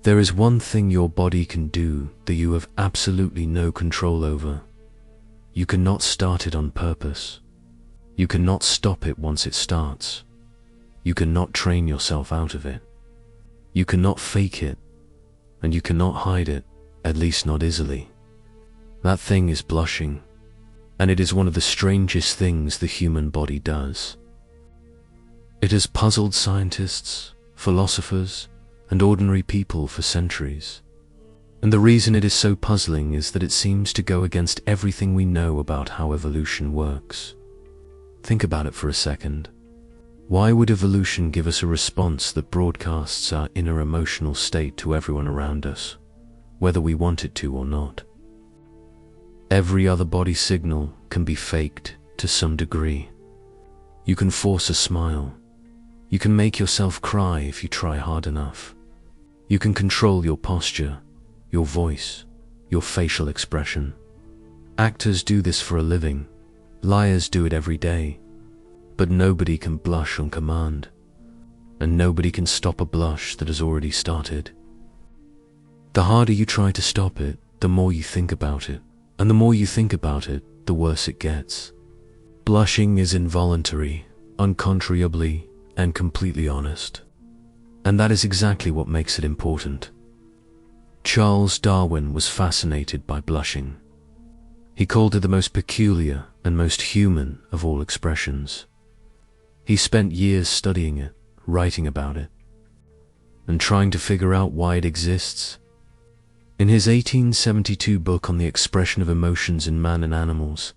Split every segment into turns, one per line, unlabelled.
There is one thing your body can do that you have absolutely no control over. You cannot start it on purpose. You cannot stop it once it starts. You cannot train yourself out of it. You cannot fake it, and you cannot hide it, at least not easily. That thing is blushing, and it is one of the strangest things the human body does. It has puzzled scientists, philosophers, and ordinary people for centuries. And the reason it is so puzzling is that it seems to go against everything we know about how evolution works. Think about it for a second. Why would evolution give us a response that broadcasts our inner emotional state to everyone around us, whether we want it to or not? Every other body signal can be faked to some degree. You can force a smile. You can make yourself cry if you try hard enough. You can control your posture, your voice, your facial expression. Actors do this for a living. Liars do it every day. But nobody can blush on command. And nobody can stop a blush that has already started. The harder you try to stop it, the more you think about it. And the more you think about it, the worse it gets. Blushing is involuntary, uncontrollably, and completely honest. And that is exactly what makes it important. Charles Darwin was fascinated by blushing. He called it the most peculiar and most human of all expressions. He spent years studying it, writing about it, and trying to figure out why it exists. In his 1872 book on the expression of emotions in man and animals,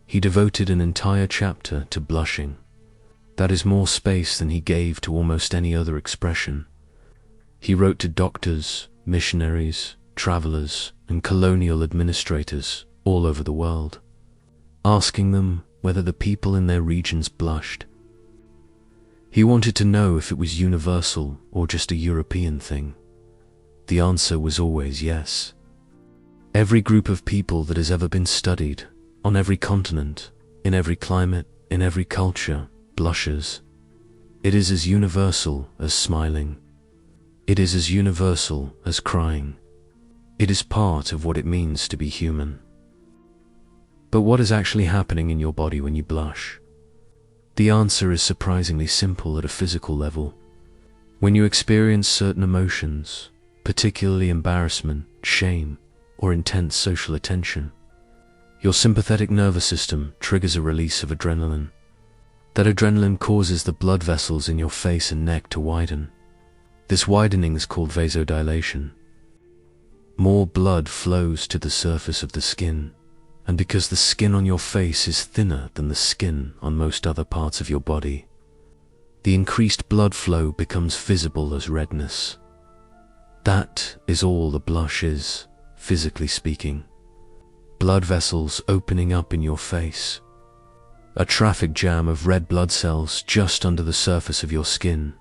he devoted an entire chapter to blushing. That is more space than he gave to almost any other expression. He wrote to doctors, missionaries, travelers, and colonial administrators all over the world, asking them whether the people in their regions blushed. He wanted to know if it was universal or just a European thing. The answer was always yes. Every group of people that has ever been studied, on every continent, in every climate, in every culture, blushes. It is as universal as smiling. It is as universal as crying. It is part of what it means to be human. But what is actually happening in your body when you blush? The answer is surprisingly simple at a physical level. When you experience certain emotions, particularly embarrassment, shame, or intense social attention, your sympathetic nervous system triggers a release of adrenaline. That adrenaline causes the blood vessels in your face and neck to widen. This widening is called vasodilation. More blood flows to the surface of the skin, and because the skin on your face is thinner than the skin on most other parts of your body, the increased blood flow becomes visible as redness. That is all the blush is, physically speaking. Blood vessels opening up in your face. A traffic jam of red blood cells just under the surface of your skin.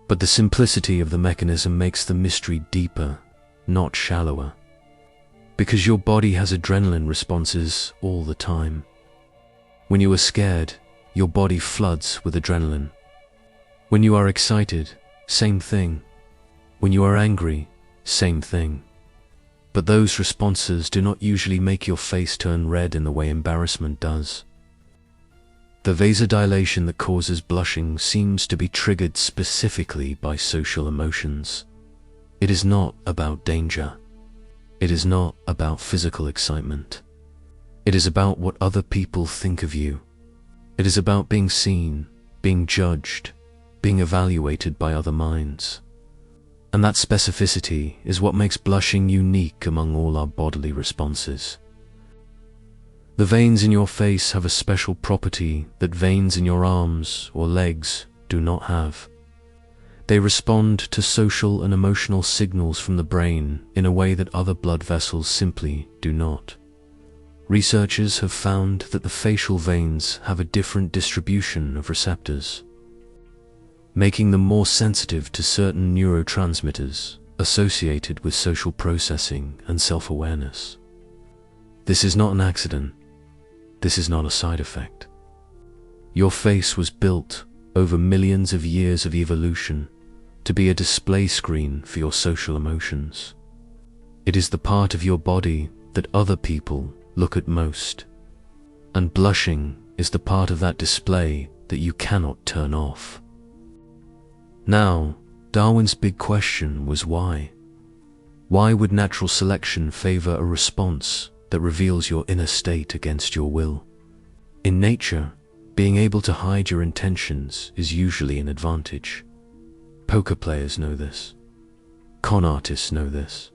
But the simplicity of the mechanism makes the mystery deeper, not shallower. Because your body has adrenaline responses all the time. When you are scared, your body floods with adrenaline. When you are excited, same thing. When you are angry, same thing. But those responses do not usually make your face turn red in the way embarrassment does. The vasodilation that causes blushing seems to be triggered specifically by social emotions. It is not about danger. It is not about physical excitement. It is about what other people think of you. It is about being seen, being judged, being evaluated by other minds. And that specificity is what makes blushing unique among all our bodily responses. The veins in your face have a special property that veins in your arms or legs do not have. They respond to social and emotional signals from the brain in a way that other blood vessels simply do not. Researchers have found that the facial veins have a different distribution of receptors, making them more sensitive to certain neurotransmitters associated with social processing and self-awareness. This is not an accident. This is not a side effect. Your face was built over millions of years of evolution to be a display screen for your social emotions. It is the part of your body that other people look at most. And blushing is the part of that display that you cannot turn off. Now, Darwin's big question was why? Why would natural selection favor a response that reveals your inner state against your will? In nature, being able to hide your intentions is usually an advantage. Poker players know this. Con artists know this.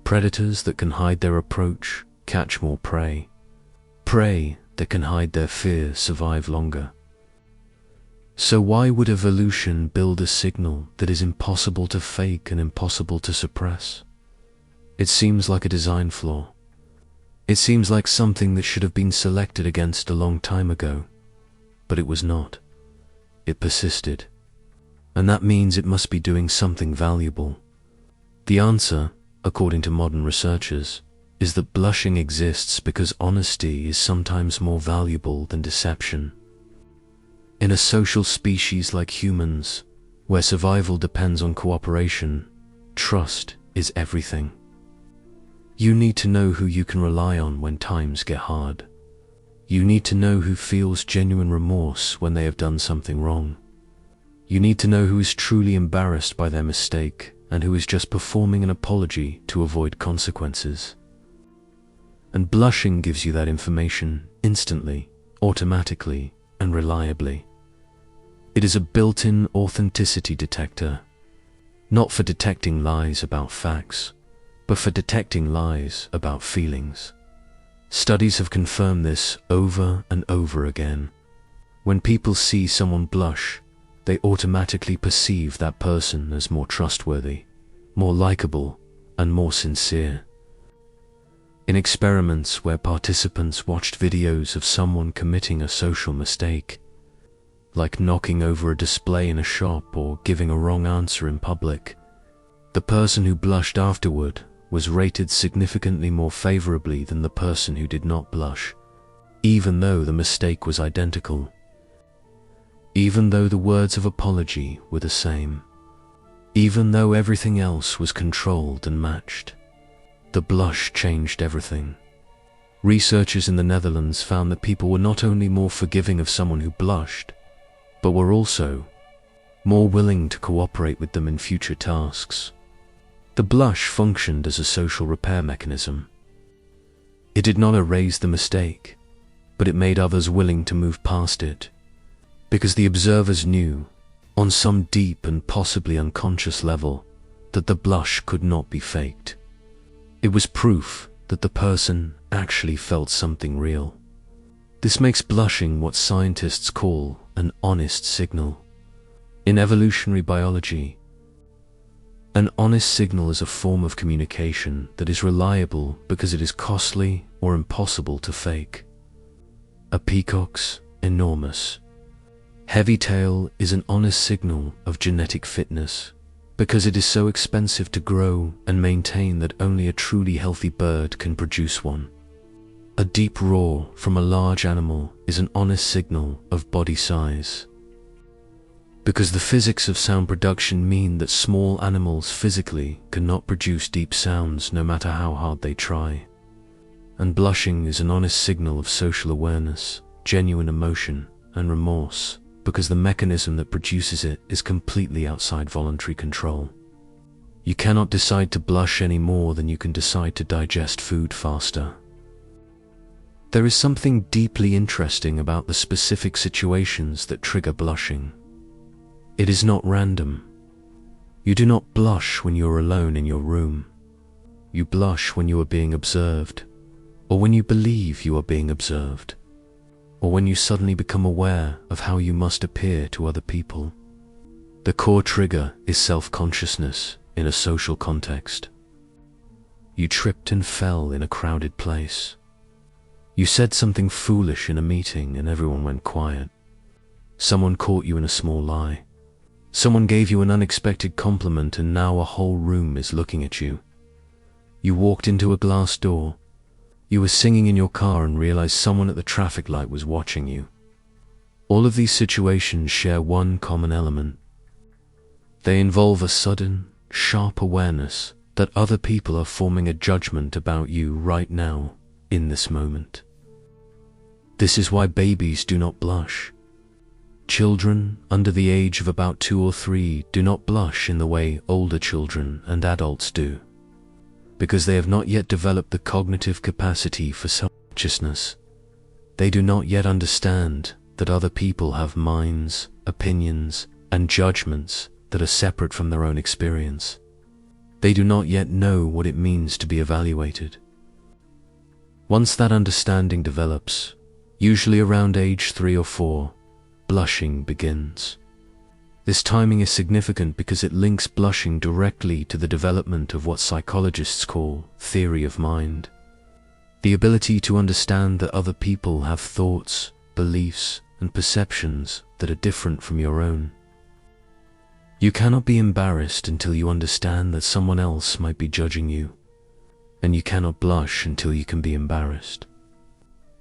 Predators that can hide their approach catch more prey. Prey that can hide their fear survive longer. So why would evolution build a signal that is impossible to fake and impossible to suppress? It seems like a design flaw. It seems like something that should have been selected against a long time ago. But it was not. It persisted. And that means it must be doing something valuable. The answer, according to modern researchers, is that blushing exists because honesty is sometimes more valuable than deception. In a social species like humans, where survival depends on cooperation, trust is everything. You need to know who you can rely on when times get hard. You need to know who feels genuine remorse when they have done something wrong. You need to know who is truly embarrassed by their mistake and who is just performing an apology to avoid consequences. And blushing gives you that information instantly, automatically, and reliably. It is a built-in authenticity detector, not for detecting lies about facts, but for detecting lies about feelings. Studies have confirmed this over and over again. When people see someone blush, they automatically perceive that person as more trustworthy, more likable, and more sincere. In experiments where participants watched videos of someone committing a social mistake, like knocking over a display in a shop or giving a wrong answer in public, the person who blushed afterward was rated significantly more favorably than the person who did not blush, even though the mistake was identical, even though the words of apology were the same, even though everything else was controlled and matched. The blush changed everything. Researchers in the Netherlands found that people were not only more forgiving of someone who blushed, but were also more willing to cooperate with them in future tasks. The blush functioned as a social repair mechanism. It did not erase the mistake, but it made others willing to move past it, because the observers knew, on some deep and possibly unconscious level, that the blush could not be faked. It was proof that the person actually felt something real. This makes blushing what scientists call an honest signal. In evolutionary biology, an honest signal is a form of communication that is reliable because it is costly or impossible to fake. A peacock's enormous, heavy tail is an honest signal of genetic fitness because it is so expensive to grow and maintain that only a truly healthy bird can produce one. A deep roar from a large animal is an honest signal of body size, because the physics of sound production mean that small animals physically cannot produce deep sounds no matter how hard they try. And blushing is an honest signal of social awareness, genuine emotion, and remorse, because the mechanism that produces it is completely outside voluntary control. You cannot decide to blush any more than you can decide to digest food faster. There is something deeply interesting about the specific situations that trigger blushing. It is not random. You do not blush when you are alone in your room. You blush when you are being observed, or when you believe you are being observed, or when you suddenly become aware of how you must appear to other people. The core trigger is self-consciousness in a social context. You tripped and fell in a crowded place. You said something foolish in a meeting and everyone went quiet. Someone caught you in a small lie. Someone gave you an unexpected compliment and now a whole room is looking at you. You walked into a glass door. You were singing in your car and realized someone at the traffic light was watching you. All of these situations share one common element. They involve a sudden, sharp awareness that other people are forming a judgment about you right now, in this moment. This is why babies do not blush. Children under the age of about 2 or 3 do not blush in the way older children and adults do, because they have not yet developed the cognitive capacity for self-consciousness. They do not yet understand that other people have minds, opinions, and judgments that are separate from their own experience. They do not yet know what it means to be evaluated. Once that understanding develops, usually around age 3 or 4, blushing begins. This timing is significant because it links blushing directly to the development of what psychologists call theory of mind. The ability to understand that other people have thoughts, beliefs, and perceptions that are different from your own. You cannot be embarrassed until you understand that someone else might be judging you, and you cannot blush until you can be embarrassed.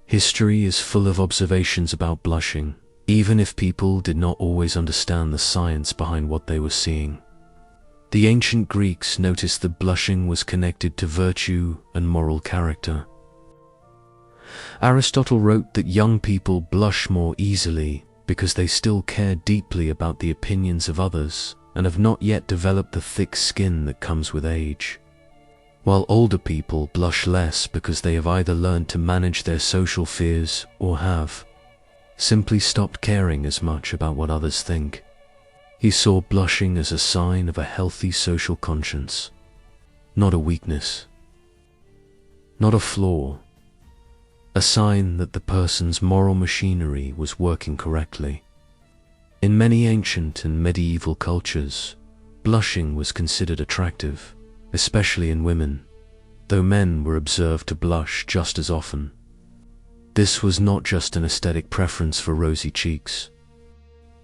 History is full of observations about blushing, even if people did not always understand the science behind what they were seeing. The ancient Greeks noticed that blushing was connected to virtue and moral character. Aristotle wrote that young people blush more easily because they still care deeply about the opinions of others and have not yet developed the thick skin that comes with age, while older people blush less because they have either learned to manage their social fears or have simply stopped caring as much about what others think. He saw blushing as a sign of a healthy social conscience, not a weakness, not a flaw, a sign that the person's moral machinery was working correctly. In many ancient and medieval cultures, blushing was considered attractive, especially in women, though men were observed to blush just as often. This was not just an aesthetic preference for rosy cheeks.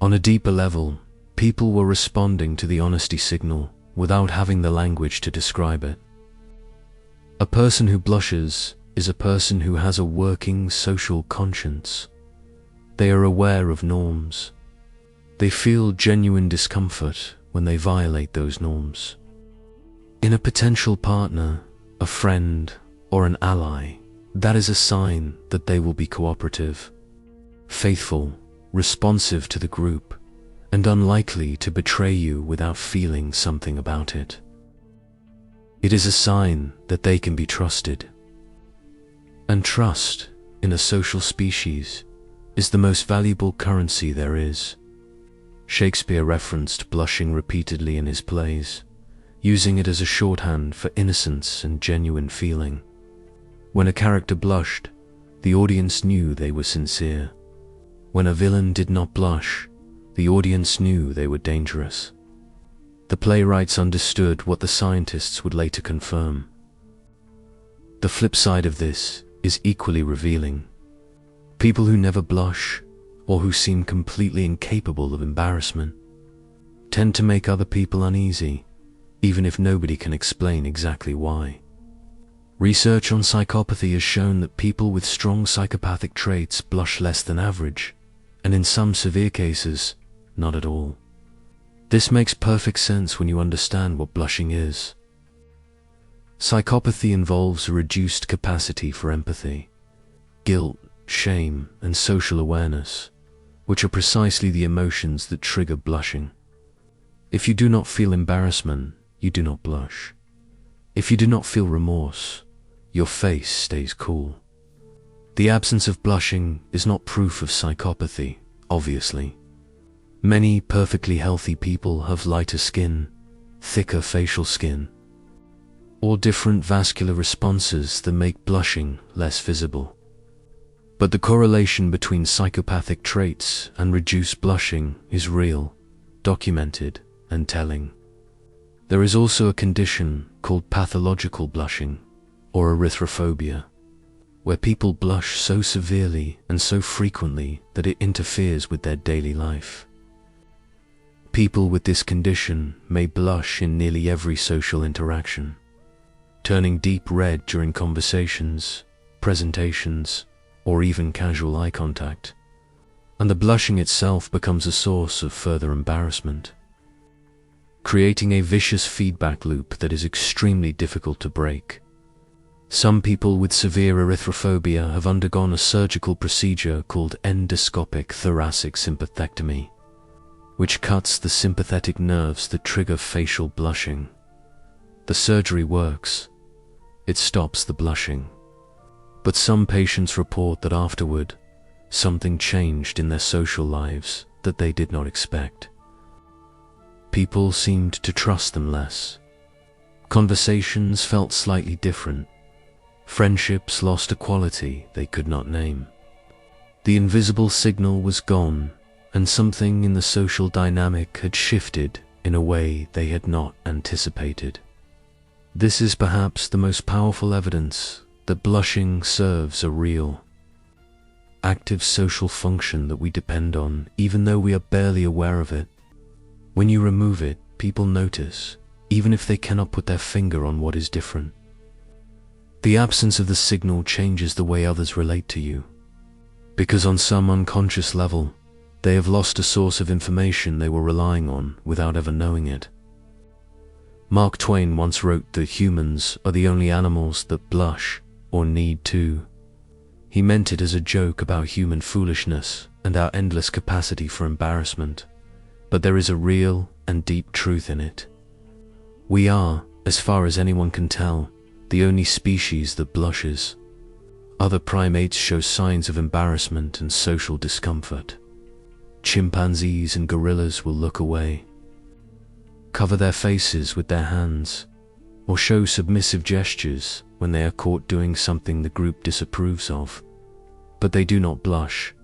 On a deeper level, people were responding to the honesty signal without having the language to describe it. A person who blushes is a person who has a working social conscience. They are aware of norms. They feel genuine discomfort when they violate those norms. In a potential partner, a friend, or an ally, that is a sign that they will be cooperative, faithful, responsive to the group, and unlikely to betray you without feeling something about it. It is a sign that they can be trusted. And trust, in a social species, is the most valuable currency there is. Shakespeare referenced blushing repeatedly in his plays, using it as a shorthand for innocence and genuine feeling. When a character blushed, the audience knew they were sincere. When a villain did not blush, the audience knew they were dangerous. The playwrights understood what the scientists would later confirm. The flip side of this is equally revealing. People who never blush, or who seem completely incapable of embarrassment, tend to make other people uneasy, even if nobody can explain exactly why. Research on psychopathy has shown that people with strong psychopathic traits blush less than average, and in some severe cases, not at all. This makes perfect sense when you understand what blushing is. Psychopathy involves a reduced capacity for empathy, guilt, shame, and social awareness, which are precisely the emotions that trigger blushing. If you do not feel embarrassment, you do not blush. If you do not feel remorse, your face stays cool. The absence of blushing is not proof of psychopathy, obviously. Many perfectly healthy people have lighter skin, thicker facial skin, or different vascular responses that make blushing less visible. But the correlation between psychopathic traits and reduced blushing is real, documented, and telling. There is also a condition called pathological blushing, or erythrophobia, where people blush so severely and so frequently that it interferes with their daily life. People with this condition may blush in nearly every social interaction, turning deep red during conversations, presentations, or even casual eye contact, and the blushing itself becomes a source of further embarrassment. creating a vicious feedback loop that is extremely difficult to break. Some people with severe erythrophobia have undergone a surgical procedure called endoscopic thoracic sympathectomy, which cuts the sympathetic nerves that trigger facial blushing. The surgery works. It stops the blushing. But some patients report that afterward, something changed in their social lives that they did not expect. People seemed to trust them less. Conversations felt slightly different. Friendships lost a quality they could not name. The invisible signal was gone, and something in the social dynamic had shifted in a way they had not anticipated. This is perhaps the most powerful evidence that blushing serves a real, active social function that we depend on, even though we are barely aware of it. When you remove it, people notice, even if they cannot put their finger on what is different. The absence of the signal changes the way others relate to you, because on some unconscious level, they have lost a source of information they were relying on without ever knowing it. Mark Twain once wrote that humans are the only animals that blush or need to. He meant it as a joke about human foolishness and our endless capacity for embarrassment, but there is a real and deep truth in it. We are, as far as anyone can tell, the only species that blushes. Other primates show signs of embarrassment and social discomfort. Chimpanzees and gorillas will look away, cover their faces with their hands, or show submissive gestures when they are caught doing something the group disapproves of. But they do not blush.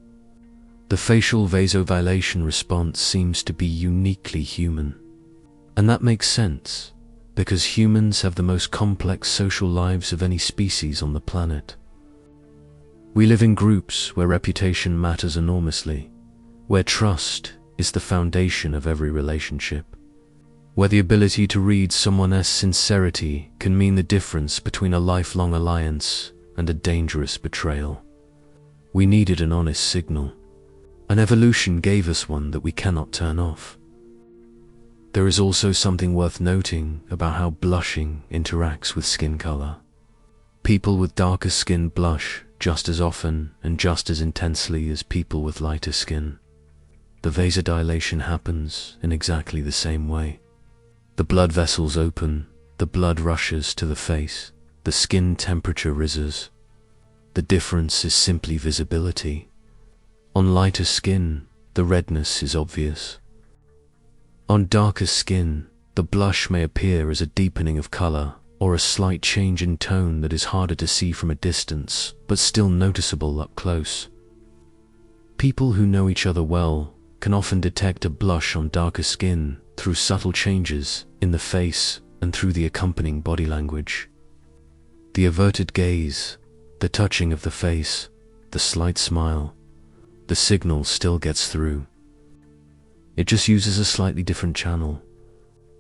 The facial vasodilation response seems to be uniquely human. And that makes sense, because humans have the most complex social lives of any species on the planet. We live in groups where reputation matters enormously, where trust is the foundation of every relationship, where the ability to read someone else's sincerity can mean the difference between a lifelong alliance and a dangerous betrayal. We needed an honest signal, and evolution gave us one that we cannot turn off. There is also something worth noting about how blushing interacts with skin color. People with darker skin blush just as often and just as intensely as people with lighter skin. The vasodilation happens in exactly the same way. The blood vessels open, the blood rushes to the face, the skin temperature rises. The difference is simply visibility. On lighter skin, the redness is obvious. On darker skin, the blush may appear as a deepening of color or a slight change in tone that is harder to see from a distance, but still noticeable up close. People who know each other well can often detect a blush on darker skin through subtle changes in the face and through the accompanying body language. The averted gaze, the touching of the face, the slight smile, the signal still gets through. It just uses a slightly different channel.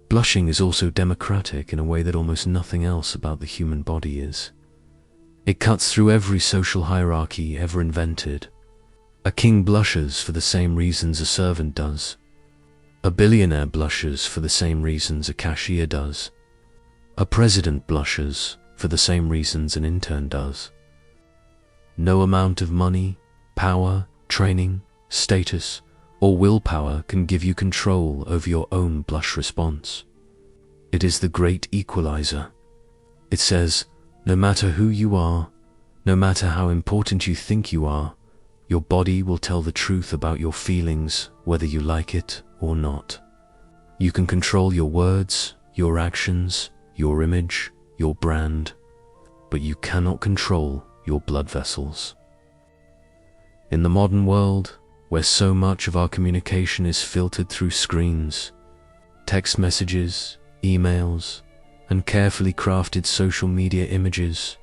Blushing is also democratic in a way that almost nothing else about the human body is. It cuts through every social hierarchy ever invented. A king blushes for the same reasons a servant does. A billionaire blushes for the same reasons a cashier does. A president blushes for the same reasons an intern does. No amount of money, power, training, status, or willpower can give you control over your own blush response. It is the great equalizer. It says, no matter who you are, no matter how important you think you are, your body will tell the truth about your feelings, whether you like it or not. You can control your words, your actions, your image, your brand, but you cannot control your blood vessels. In the modern world, where so much of our communication is filtered through screens, text messages, emails, and carefully crafted social media images,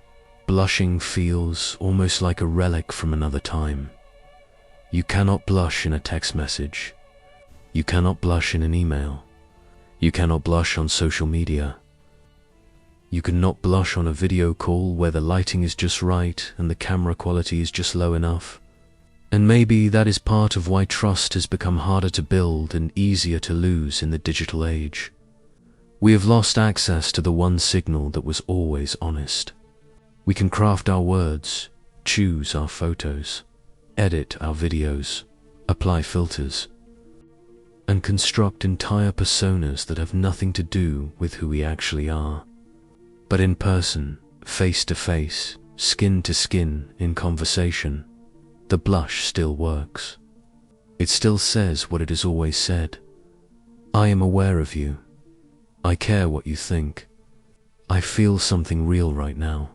blushing feels almost like a relic from another time. You cannot blush in a text message. You cannot blush in an email. You cannot blush on social media. You cannot blush on a video call where the lighting is just right and the camera quality is just low enough. And maybe that is part of why trust has become harder to build and easier to lose in the digital age. We have lost access to the one signal that was always honest. We can craft our words, choose our photos, edit our videos, apply filters, and construct entire personas that have nothing to do with who we actually are. But in person, face to face, skin to skin, in conversation, the blush still works. It still says what it has always said. I am aware of you. I care what you think. I feel something real right now,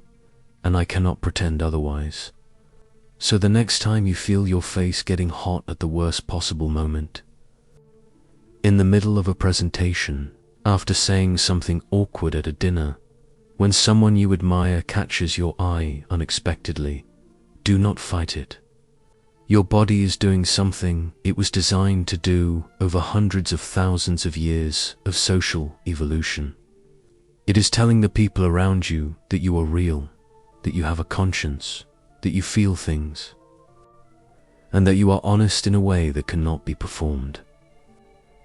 and I cannot pretend otherwise. So the next time you feel your face getting hot at the worst possible moment, in the middle of a presentation, after saying something awkward at a dinner, when someone you admire catches your eye unexpectedly, do not fight it. Your body is doing something it was designed to do over hundreds of thousands of years of social evolution. It is telling the people around you that you are real, that you have a conscience, that you feel things, and that you are honest in a way that cannot be performed.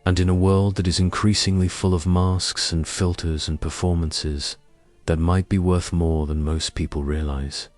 And in a world that is increasingly full of masks and filters and performances that might be worth more than most people realize,